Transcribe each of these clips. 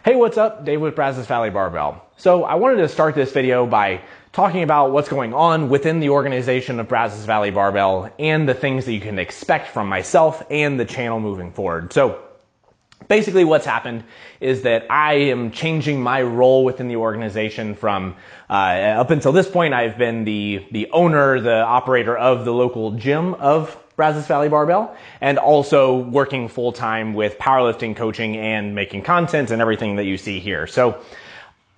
Hey, what's up? Dave with Brazos Barbell. So I wanted to start this video by talking about what's going on within the organization of Brazos Barbell and the things that you can expect from myself and the channel moving forward. So basically what's happened is that I am changing my role within the organization from, up until this point, I've been the owner, the operator of the local gym of Brazos Barbell, and also working full-time with powerlifting coaching and making content and everything that you see here. So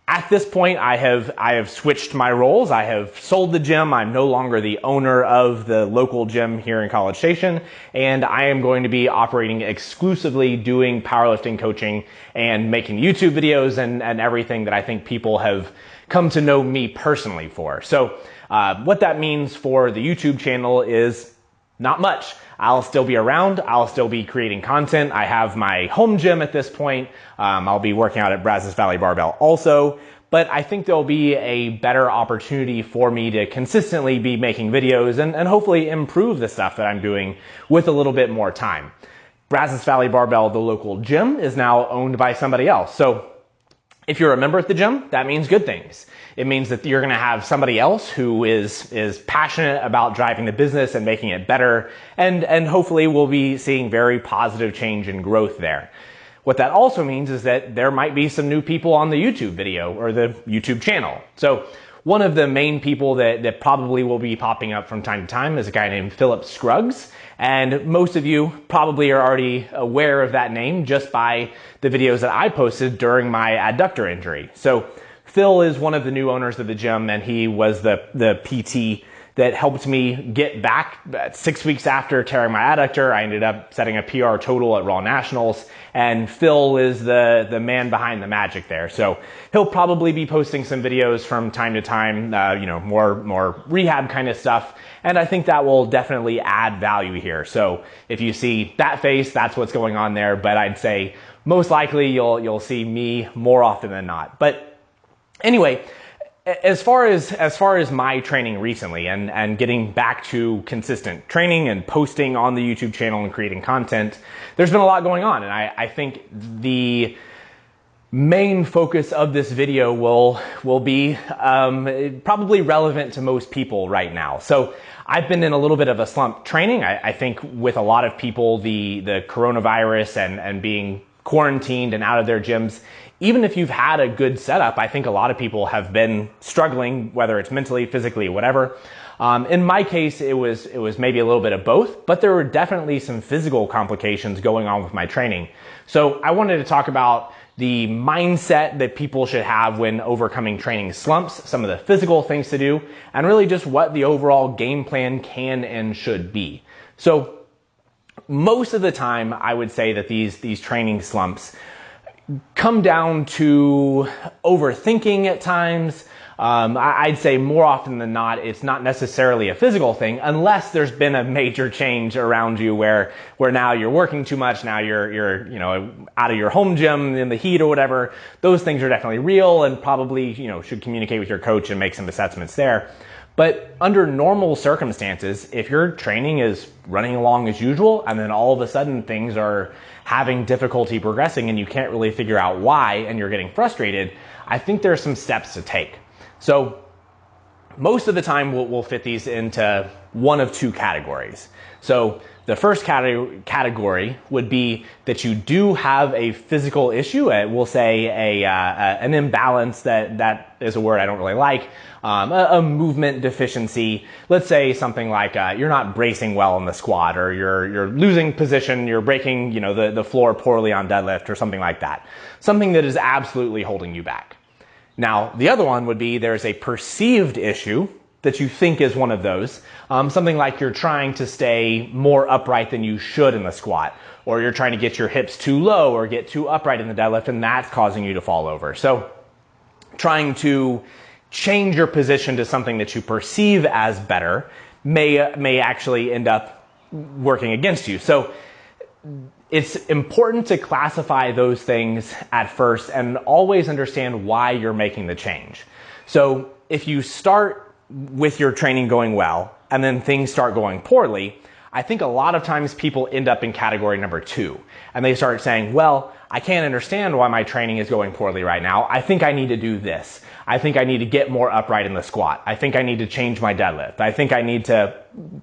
at this point, I have switched my roles. I have sold the gym. I'm no longer the owner of the local gym here in College Station, and I am going to be operating exclusively doing powerlifting coaching and making YouTube videos and everything that I think people have come to know me personally for. So what that means for the YouTube channel is not much. I'll still be around. I'll still be creating content. I have my home gym at this point. I'll be working out at Brazos Barbell also, but I think there'll be a better opportunity for me to consistently be making videos and hopefully improve the stuff that I'm doing with a little bit more time. Brazos Barbell, the local gym, is now owned by somebody else. So if you're a member at the gym, that means good things. It means that you're going to have somebody else who is passionate about driving the business and making it better, and hopefully we'll be seeing very positive change and growth there. What that also means is that there might be some new people on the YouTube video or the YouTube channel. So one of the main people that probably will be popping up from time to time is a guy named Philip Scruggs. And most of you probably are already aware of that name just by the videos that I posted during my adductor injury. So Phil is one of the new owners of the gym, and he was the PT that helped me get back 6 weeks after tearing my adductor. I ended up setting a PR total at Raw Nationals, and Phil is the man behind the magic there. So he'll probably be posting some videos from time to time, more rehab kind of stuff. And I think that will definitely add value here. So if you see that face, that's what's going on there. But I'd say most likely you'll see me more often than not. But anyway, as far as my training recently and getting back to consistent training and posting on the YouTube channel and creating content, there's been a lot going on. And I think the main focus of this video will be probably relevant to most people right now. So I've been in a little bit of a slump training. I think with a lot of people, the coronavirus and being quarantined and out of their gyms, even if you've had a good setup, I think a lot of people have been struggling, whether it's mentally, physically, whatever. In my case, it was maybe a little bit of both, but there were definitely some physical complications going on with my training. So I wanted to talk about the mindset that people should have when overcoming training slumps, some of the physical things to do, and really just what the overall game plan can and should be. So most of the time, I would say that these training slumps come down to overthinking at times. I'd say more often than not, it's not necessarily a physical thing unless there's been a major change around you where now you're working too much, now you're out of your home gym in the heat or whatever. Those things are definitely real and probably, should communicate with your coach and make some assessments there. But under normal circumstances, if your training is running along as usual and then all of a sudden things are having difficulty progressing and you can't really figure out why and you're getting frustrated, I think there are some steps to take. So most of the time we'll fit these into one of two categories. So the first category would be that you do have a physical issue. We'll say an imbalance, that is a word I don't really like, a movement deficiency. Let's say something like you're not bracing well in the squat, or you're losing position, you're breaking the floor poorly on deadlift, or something like that. Something that is absolutely holding you back. Now, the other one would be there's a perceived issue that you think is one of those. Something like you're trying to stay more upright than you should in the squat, or you're trying to get your hips too low or get too upright in the deadlift, and that's causing you to fall over. So trying to change your position to something that you perceive as better may actually end up working against you. So it's important to classify those things at first and always understand why you're making the change. So if you start with your training going well and then things start going poorly, I think a lot of times people end up in category number 2 and they start saying, well, I can't understand why my training is going poorly right now. I think I need to do this. I think I need to get more upright in the squat. I think I need to change my deadlift. I think I need to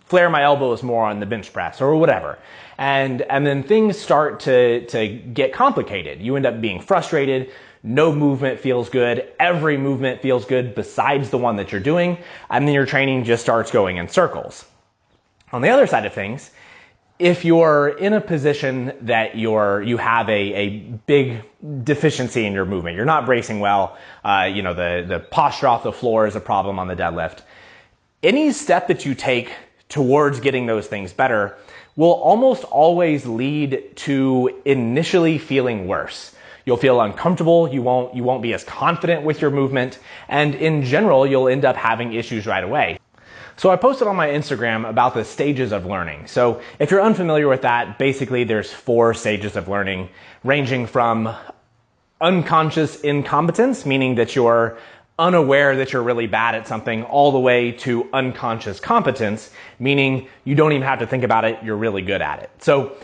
flare my elbows more on the bench press or whatever. And then things start to get complicated. You end up being frustrated. No movement feels good. Every movement feels good besides the one that you're doing. And then your training just starts going in circles. On the other side of things, if you're in a position that you have a big deficiency in your movement, you're not bracing well, the posture off the floor is a problem on the deadlift, any step that you take towards getting those things better will almost always lead to initially feeling worse. You'll feel uncomfortable, you won't be as confident with your movement, and in general, you'll end up having issues right away. So I posted on my Instagram about the stages of learning. So if you're unfamiliar with that, basically there's 4 stages of learning, ranging from unconscious incompetence, meaning that you're unaware that you're really bad at something, all the way to unconscious competence, meaning you don't even have to think about it, you're really good at it. So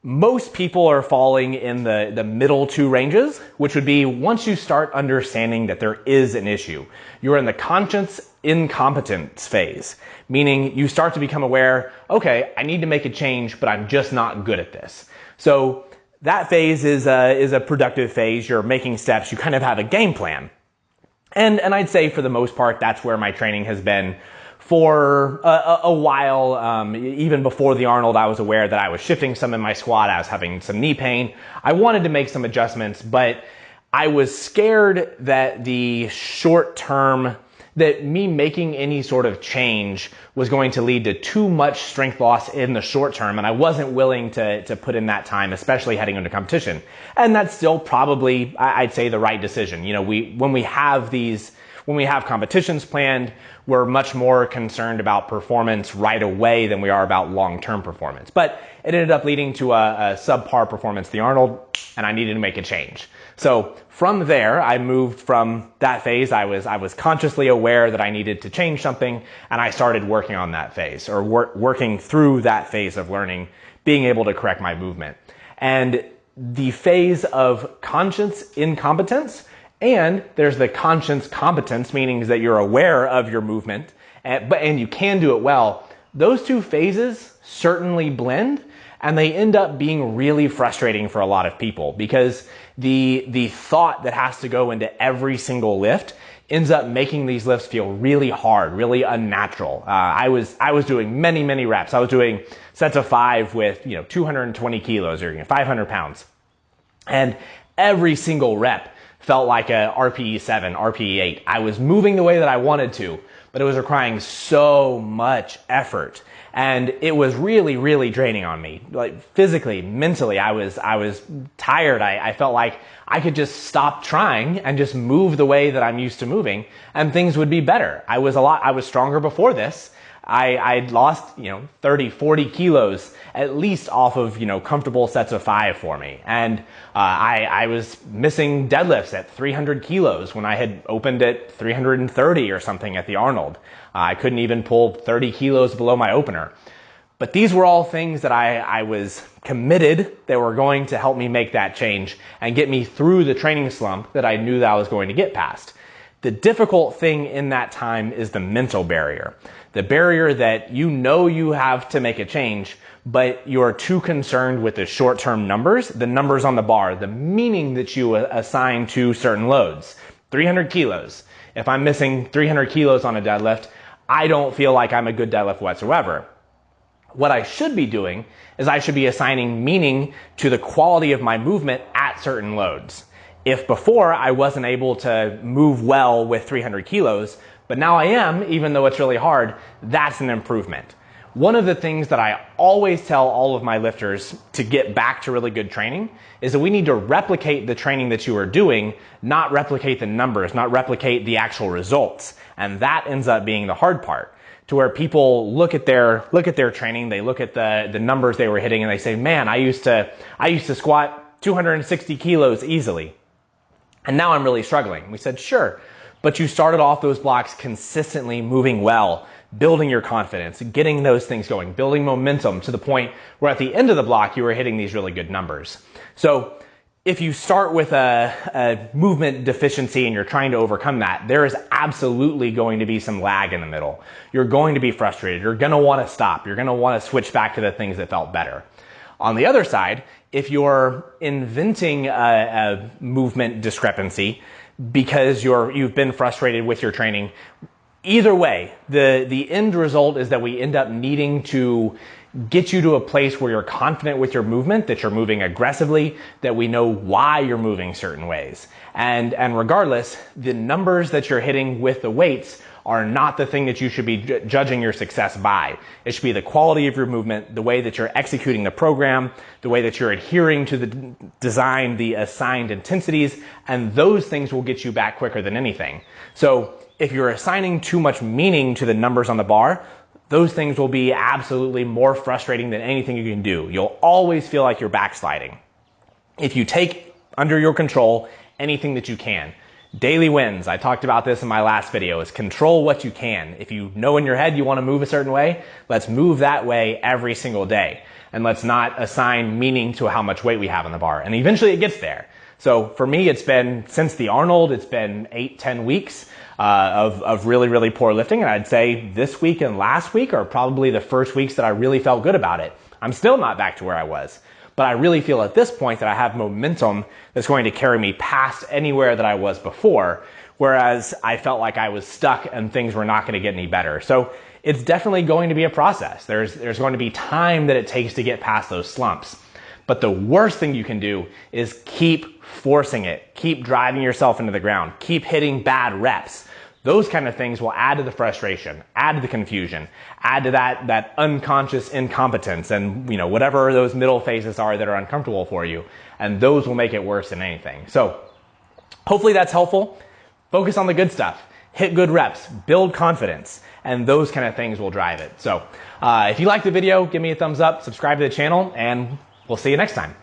most people are falling in the middle 2 ranges, which would be once you start understanding that there is an issue. You're in the conscious incompetence phase, meaning you start to become aware, okay, I need to make a change, but I'm just not good at this. So that phase is a productive phase. You're making steps. You kind of have a game plan. And I'd say for the most part, that's where my training has been for a while. Even before the Arnold, I was aware that I was shifting some in my squat. I was having some knee pain. I wanted to make some adjustments, but I was scared that that me making any sort of change was going to lead to too much strength loss in the short term, and I wasn't willing to put in that time, especially heading into competition. And that's still probably, I'd say, the right decision. When we have competitions planned, we're much more concerned about performance right away than we are about long-term performance. But it ended up leading to a subpar performance, the Arnold, and I needed to make a change. So from there, I moved from that phase. I was consciously aware that I needed to change something, and I started working on that phase, or working through that phase of learning, being able to correct my movement. And the phase of conscious incompetence, and there's the conscious competence, meaning that you're aware of your movement, and you can do it well. Those 2 phases certainly blend, and they end up being really frustrating for a lot of people, because the thought that has to go into every single lift ends up making these lifts feel really hard, really unnatural. I was doing many reps. I was doing sets of 5 with 220 kilos or 500 pounds, and every single rep felt like a RPE 7, RPE 8. I was moving the way that I wanted to, but it was requiring so much effort. And it was really draining on me. Like physically, mentally, I was tired. I felt like I could just stop trying and just move the way that I'm used to moving, and things would be better. I was stronger before this. I'd lost, 30, 40 kilos at least off of, comfortable sets of 5 for me. And I was missing deadlifts at 300 kilos when I had opened at 330 or something at the Arnold. I couldn't even pull 30 kilos below my opener. But these were all things that I was committed that were going to help me make that change and get me through the training slump that I knew that I was going to get past. The difficult thing in that time is the mental barrier. The barrier that you have to make a change, but you're too concerned with the short-term numbers, the numbers on the bar, the meaning that you assign to certain loads. 300 kilos. If I'm missing 300 kilos on a deadlift, I don't feel like I'm a good deadlift whatsoever. What I should be doing is I should be assigning meaning to the quality of my movement at certain loads. If before I wasn't able to move well with 300 kilos, but now I am, even though it's really hard, that's an improvement. One of the things that I always tell all of my lifters to get back to really good training is that we need to replicate the training that you are doing, not replicate the numbers, not replicate the actual results. And that ends up being the hard part, to where people look at their training, they look at the numbers they were hitting, and they say, man, I used to squat 260 kilos easily, and now I'm really struggling. We said, sure, but you started off those blocks consistently moving well, building your confidence, getting those things going, building momentum to the point where at the end of the block, you were hitting these really good numbers. So if you start with a movement deficiency and you're trying to overcome that, there is absolutely going to be some lag in the middle. You're going to be frustrated. You're going to want to stop. You're going to want to switch back to the things that felt better. On the other side, if you're inventing a movement discrepancy because you've been frustrated with your training, either way, the end result is that we end up needing to get you to a place where you're confident with your movement, that you're moving aggressively, that we know why you're moving certain ways. And regardless, the numbers that you're hitting with the weights are not the thing that you should be judging your success by. It should be the quality of your movement, the way that you're executing the program, the way that you're adhering to the design, the assigned intensities, and those things will get you back quicker than anything. So if you're assigning too much meaning to the numbers on the bar, those things will be absolutely more frustrating than anything you can do. You'll always feel like you're backsliding. If you take under your control anything that you can, daily wins, I talked about this in my last video, is control what you can. If you know in your head you want to move a certain way, let's move that way every single day. And let's not assign meaning to how much weight we have on the bar. And eventually it gets there. So for me, it's been, since the Arnold, it's been 8-10 weeks of really, really poor lifting. And I'd say this week and last week are probably the first weeks that I really felt good about it. I'm still not back to where I was, but I really feel at this point that I have momentum that's going to carry me past anywhere that I was before, whereas I felt like I was stuck and things were not going to get any better. So it's definitely going to be a process. There's going to be time that it takes to get past those slumps. But the worst thing you can do is keep forcing it, keep driving yourself into the ground, keep hitting bad reps. Those kind of things will add to the frustration, add to the confusion, add to that unconscious incompetence and whatever those middle phases are that are uncomfortable for you. And those will make it worse than anything. So hopefully that's helpful. Focus on the good stuff. Hit good reps, build confidence, and those kind of things will drive it. So if you liked the video, give me a thumbs up, subscribe to the channel, and we'll see you next time.